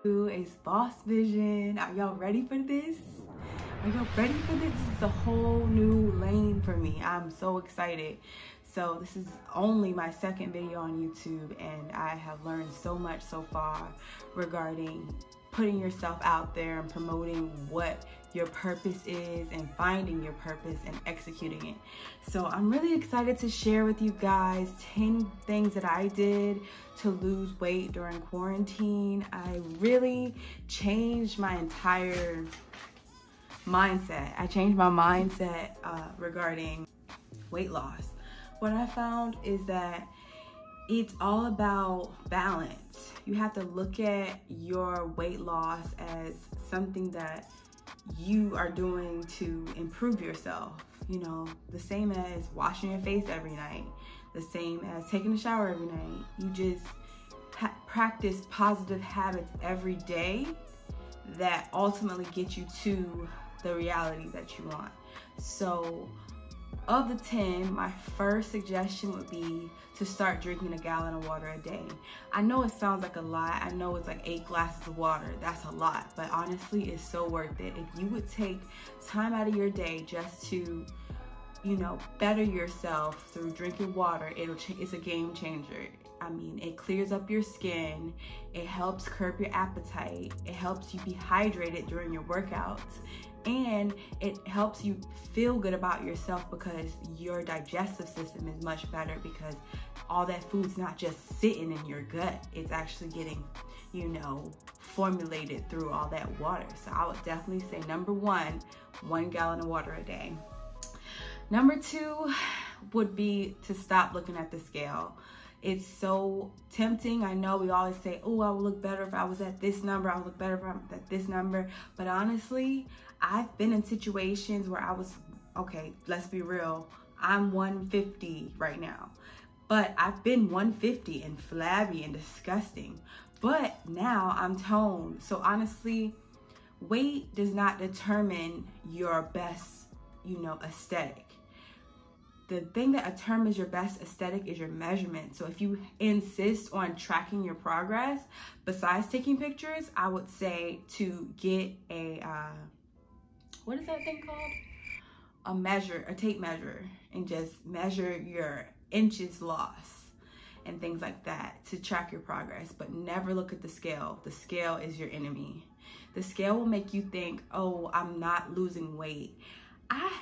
It's Boss Vision. Are y'all ready for this? Are y'all ready for this? This is a whole new lane for me. I'm so excited. So this is only my second video on YouTube, and I have learned so much so far regarding putting yourself out there and promoting what your purpose is and finding your purpose and executing it. So I'm really excited to share with you guys 10 things that I did to lose weight during quarantine. I really changed my entire mindset. I changed my mindset regarding weight loss. What I found is that it's all about balance. You have to look at your weight loss as something that you are doing to improve yourself. You know, the same as washing your face every night, the same as taking a shower every night. You just practice positive habits every day that ultimately get you to the reality that you want. So of the 10, my first suggestion would be to start drinking a gallon of water a day. I know it sounds like a lot. I know it's like 8 glasses of water. That's a lot, but honestly, it's so worth it. If you would take time out of your day just to, you know, better yourself through drinking water, it's a game changer. I mean, it clears up your skin, it helps curb your appetite, it helps you be hydrated during your workouts, and it helps you feel good about yourself because your digestive system is much better because all that food's not just sitting in your gut, it's actually getting, you know, formulated through all that water. So I would definitely say number 1 gallon of water a day. Number 2 would be to stop looking at the scale. It's so tempting. I know we always say, oh, I would look better if I was at this number. I would look better if I was at this number. But honestly, I've been in situations where I was, okay, let's be real. I'm 150 right now. But I've been 150 and flabby and disgusting. But now I'm toned. So honestly, weight does not determine your best, you know, aesthetic. The thing that determines your best aesthetic is your measurement. So if you insist on tracking your progress, besides taking pictures, I would say to get a, what is that thing called? A tape measure, and just measure your inches lost and things like that to track your progress, but never look at the scale. The scale is your enemy. The scale will make you think, oh, I'm not losing weight.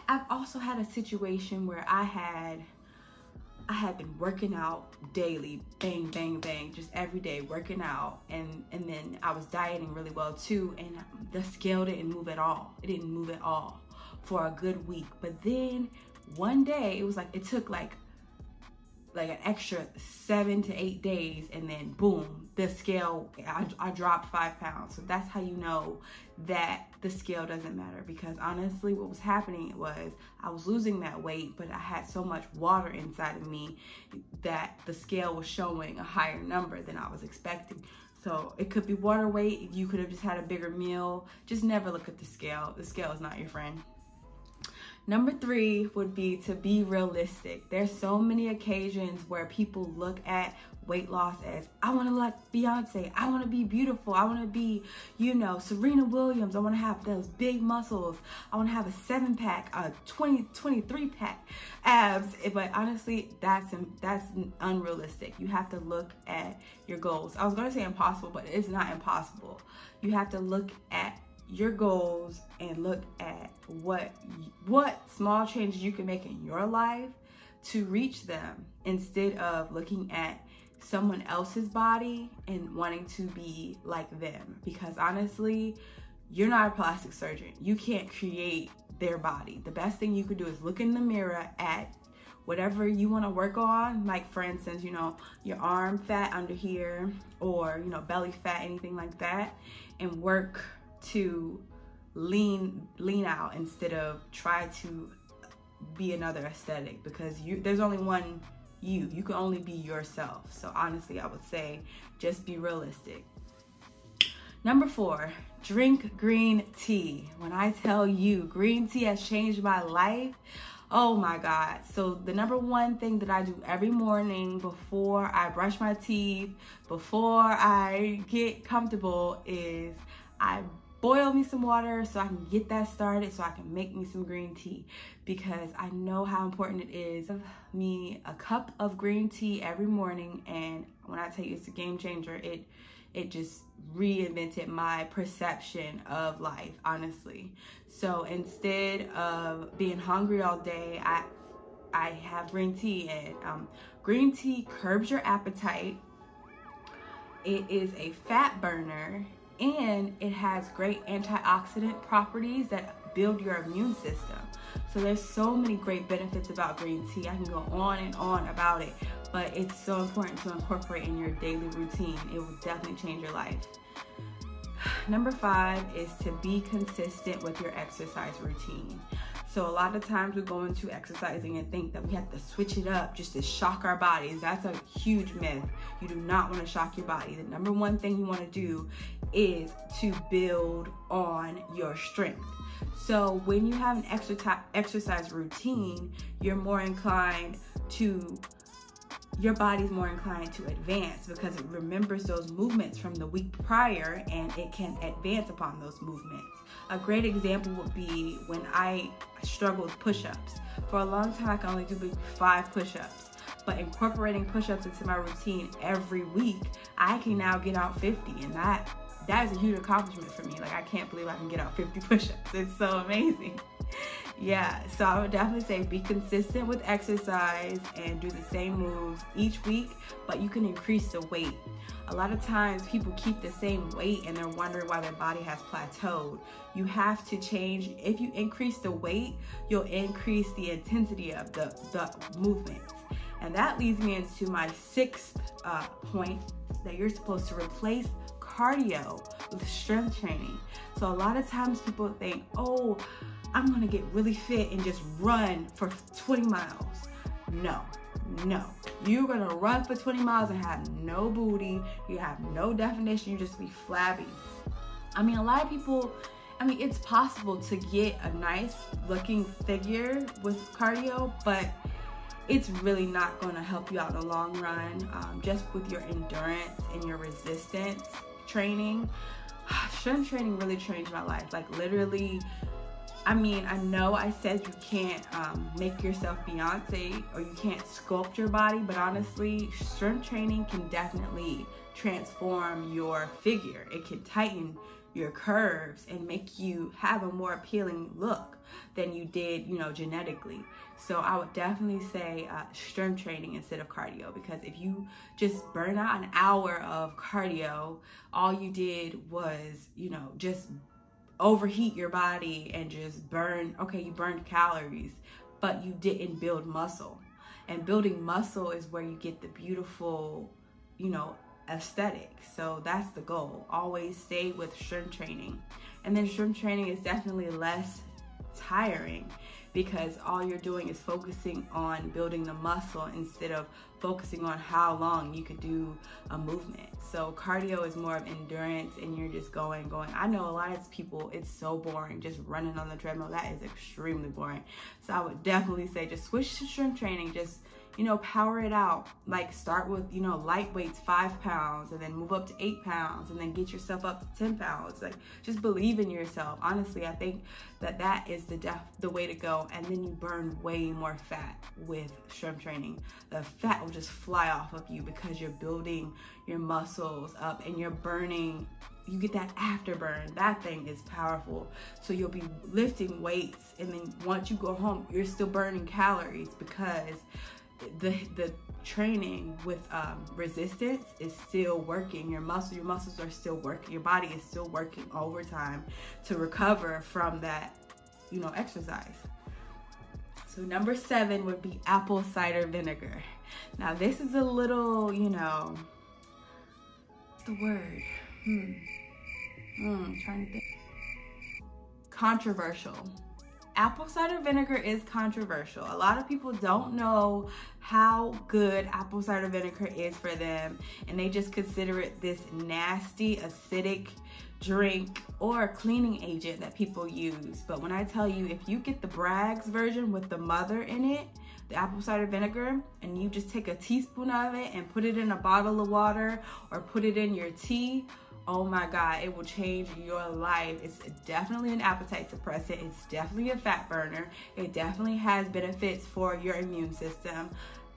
I've also had a situation where I had been working out daily, bang, bang, bang, just every day working out. And then I was dieting really well too. And the scale didn't move at all. It didn't move at all for a good week. But then one day it was like, it took like an extra 7 to 8 days. And then boom, the scale, I dropped 5 pounds. So that's how you know that the scale doesn't matter, because honestly what was happening was I was losing that weight, but I had so much water inside of me that the scale was showing a higher number than I was expecting. So it could be water weight. You could have just had a bigger meal. Just never look at the scale. The scale is not your friend. Number 3 would be to be realistic. There's so many occasions where people look at weight loss as, I want to look like Beyonce, I want to be beautiful, I want to be, you know, Serena Williams, I want to have those big muscles, I want to have a 7-pack, a 23-pack abs. But honestly, that's unrealistic. You have to look at your goals. I was going to say impossible, but it's not impossible. You have to look at your goals and look at what small changes you can make in your life to reach them, instead of looking at someone else's body and wanting to be like them. Because honestly, you're not a plastic surgeon. You can't create their body. The best thing you could do is look in the mirror at whatever you want to work on, like for instance, you know, your arm fat under here, or, you know, belly fat, anything like that, and work to lean out instead of try to be another aesthetic, because there's only one you can only be yourself. So honestly, I would say just be realistic. Number 4, drink green tea. When I tell you green tea has changed my life, Oh my God. So the number one thing that I do every morning before I brush my teeth, before I get comfortable, is I boil me some water so I can get that started, so I can make me some green tea, because I know how important it is. Me a cup of green tea every morning, and when I tell you it's a game changer, it just reinvented my perception of life, honestly. So instead of being hungry all day, I have green tea, and green tea curbs your appetite. It is a fat burner, and it has great antioxidant properties that build your immune system. So there's so many great benefits about green tea. I can go on and on about it, but it's so important to incorporate in your daily routine. It will definitely change your life. Number 5 is to be consistent with your exercise routine. So a lot of times we go into exercising and think that we have to switch it up just to shock our bodies. That's a huge myth. You do not want to shock your body. The number one thing you want to do is to build on your strength. So when you have an exercise routine, your body's more inclined to advance, because it remembers those movements from the week prior and it can advance upon those movements. A great example would be when I struggled with push-ups. For a long time, I could only do 5 push-ups, but incorporating push-ups into my routine every week, I can now get out 50, and that is a huge accomplishment for me. Like, I can't believe I can get out 50 push-ups. It's so amazing. Yeah, so I would definitely say be consistent with exercise and do the same moves each week, but you can increase the weight. A lot of times people keep the same weight and they're wondering why their body has plateaued. You have to change. If you increase the weight, you'll increase the intensity of the movements. And that leads me into my 6th point, that you're supposed to replace cardio with strength training. So a lot of times people think, oh, I'm gonna get really fit and just run for 20 miles. No. You're gonna run for 20 miles and have no booty, you have no definition, you just be flabby. I mean, a lot of people, it's possible to get a nice looking figure with cardio, but it's really not gonna help you out in the long run. Just with your endurance and your resistance training. Strength training really changed my life. Like, literally, I know I said you can't make yourself Beyonce, or you can't sculpt your body, but honestly, strength training can definitely transform your figure. It can tighten your curves and make you have a more appealing look than you did, genetically. So I would definitely say strength training instead of cardio, because if you just burn out an hour of cardio, all you did was, just overheat your body and just you burned calories, but you didn't build muscle. And building muscle is where you get the beautiful, aesthetic. So that's the goal. Always stay with strength training. And then strength training is definitely less tiring, because all you're doing is focusing on building the muscle instead of focusing on how long you could do a movement. So cardio is more of endurance, and you're just going. I know a lot of people, it's so boring just running on the treadmill. That is extremely boring. So I would definitely say just switch to strength training. Just power it out. Like, start with, light weights, 5 pounds, and then move up to 8 pounds, and then get yourself up to 10 pounds. Like, just believe in yourself. Honestly, I think that is the way to go. And then you burn way more fat with strength training. The fat will just fly off of you because you're building your muscles up, and you're burning. You get that afterburn. That thing is powerful. So you'll be lifting weights, and then once you go home, you're still burning calories, because the training with resistance is still working. Your muscles are still working. Your body is still working overtime to recover from that, exercise. So number 7 would be apple cider vinegar. Now this is a little, what's the word? Trying to think. Controversial. apple cider vinegar is controversial. A lot of people don't know how good apple cider vinegar is for them, and they just consider it this nasty, acidic drink or cleaning agent that people use. But when I tell you, if you get the Bragg's version with the mother in it, the apple cider vinegar, and you just take a teaspoon of it and put it in a bottle of water or put it in your tea, oh my God, it will change your life. It's definitely an appetite suppressant. It's definitely a fat burner. It definitely has benefits for your immune system.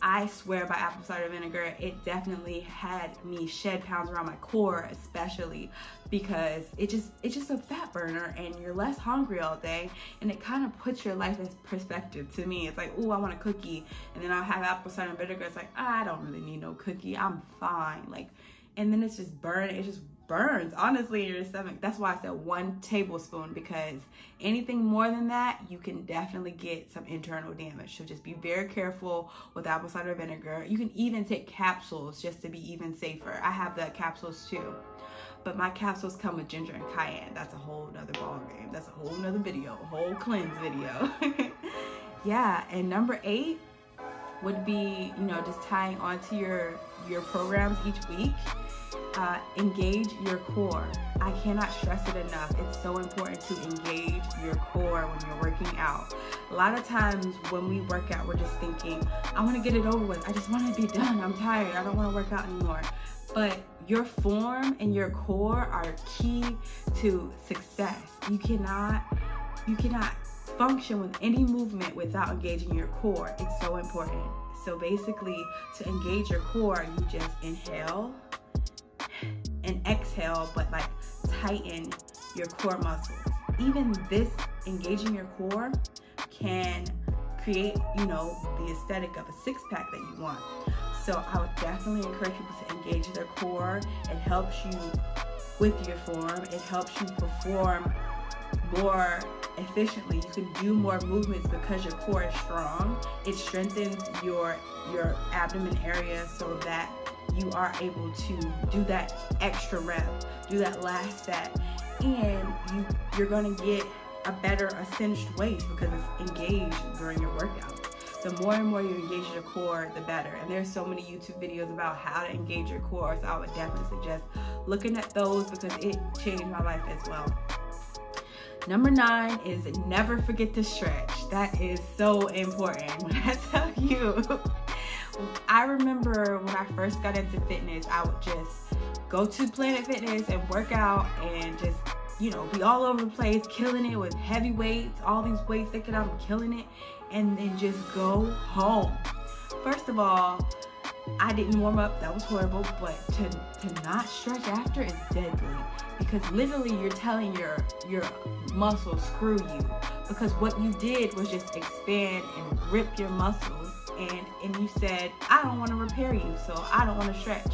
I swear by apple cider vinegar, it definitely had me shed pounds around my core, especially because it's just a fat burner and you're less hungry all day, and it kind of puts your life in perspective to me. It's like, oh, I want a cookie, and then I'll have apple cider vinegar. It's like, I don't really need no cookie, I'm fine. Like, and then it's just burning. It just burns honestly in your stomach. That's why I said 1 tablespoon, because anything more than that, you can definitely get some internal damage. So just be very careful with apple cider vinegar. You can even take capsules just to be even safer. I have the capsules too, but my capsules come with ginger and cayenne. That's a whole nother ball game. That's a whole nother video, a whole cleanse video. Yeah, and number 8 would be, you know, just tying onto your programs each week. Engage your core. I cannot stress it enough. It's so important to engage your core when you're working out. A lot of times when we work out, we're just thinking, I want to get it over with. I just want to be done. I'm tired. I don't want to work out anymore. But your form and your core are key to success. You cannot function with any movement without engaging your core. It's so important. So basically, to engage your core, you just inhale and exhale, but like tighten your core muscles. Even this engaging your core can create, you know, the aesthetic of a six-pack that you want. So I would definitely encourage people to engage their core. It helps you with your form. It helps you perform more efficiently. You can do more movements because your core is strong. It strengthens your abdomen area so that you are able to do that extra rep, do that last set, and you're going to get a cinched waist because it's engaged during your workout. The more and more you engage your core, the better. And there's so many YouTube videos about how to engage your core, so I would definitely suggest looking at those because it changed my life as well. Number 9 is never forget to stretch. That is so important. When I tell you, I remember when I first got into fitness, I would just go to Planet Fitness and work out and just, you know, be all over the place, killing it with heavy weights, all these weights thinking I'm killing it, and then just go home. First of all, I didn't warm up, that was horrible, but to not stretch after is deadly, because literally you're telling your muscles screw you, because what you did was just expand and rip your muscles, and you said, I don't want to repair you, so I don't want to stretch.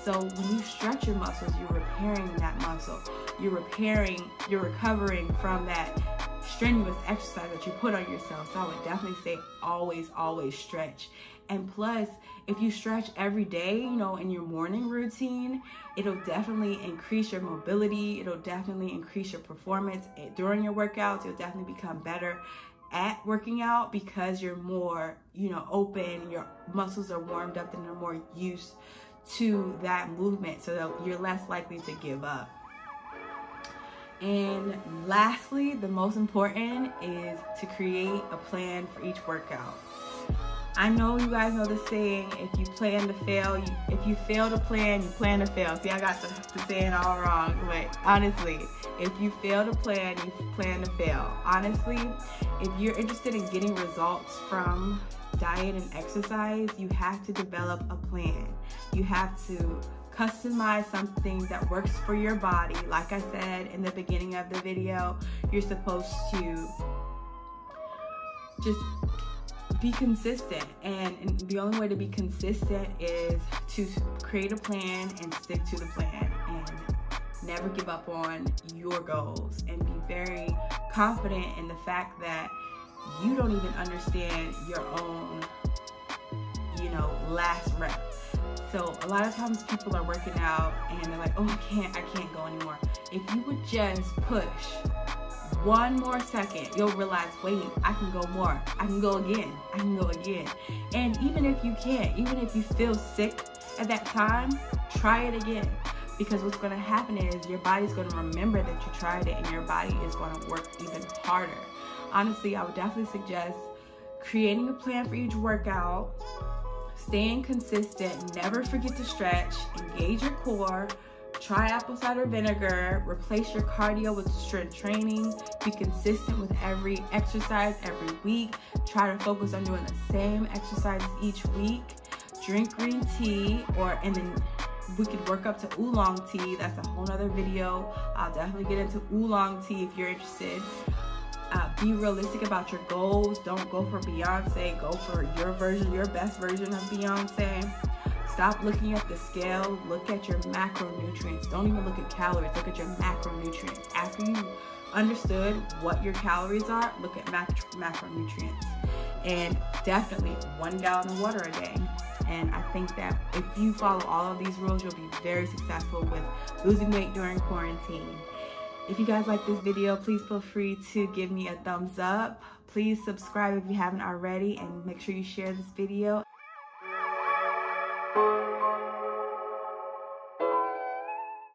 So when you stretch your muscles, you're repairing that muscle. You're recovering from that strenuous exercise that you put on yourself. So I would definitely say always stretch. And plus, if you stretch every day, you know, in your morning routine, it'll definitely increase your mobility. It'll definitely increase your performance during your workouts. You'll definitely become better at working out because you're more, you know, open, your muscles are warmed up and they're more used to that movement, so that you're less likely to give up. And lastly, the most important is to create a plan for each workout. I know you guys know the saying, if you plan to fail, if you fail to plan, you plan to fail. See, I got the saying all wrong, but honestly, if you fail to plan, you plan to fail. Honestly, if you're interested in getting results from diet and exercise, you have to develop a plan. You have to customize something that works for your body. Like I said in the beginning of the video, you're supposed to just be consistent, and the only way to be consistent is to create a plan and stick to the plan, and never give up on your goals, and be very confident in the fact that you don't even understand your own, you know, last rep. So a lot of times people are working out and they're like, oh, I can't go anymore. If you would just push one more second, you'll realize, wait, I can go more. I can go again. I can go again. And even if you can't, even if you feel sick at that time, try it again. Because what's going to happen is your body's going to remember that you tried it, and your body is going to work even harder. Honestly, I would definitely suggest creating a plan for each workout, staying consistent, never forget to stretch, engage your core, try apple cider vinegar, replace your cardio with strength training, be consistent with every exercise every week, try to focus on doing the same exercises each week, drink green tea, and then we could work up to oolong tea. That's a whole nother video. I'll definitely get into oolong tea if you're interested. Be realistic about your goals. Don't go for Beyonce. Go for your version, your best version of Beyonce. Stop looking at the scale. Look at your macronutrients. Don't even look at calories. Look at your macronutrients. After you understood what your calories are, look at macronutrients. And definitely 1 gallon of water a day. And I think that if you follow all of these rules, you'll be very successful with losing weight during quarantine. If you guys like this video, please feel free to give me a thumbs up. Please subscribe if you haven't already, and make sure you share this video.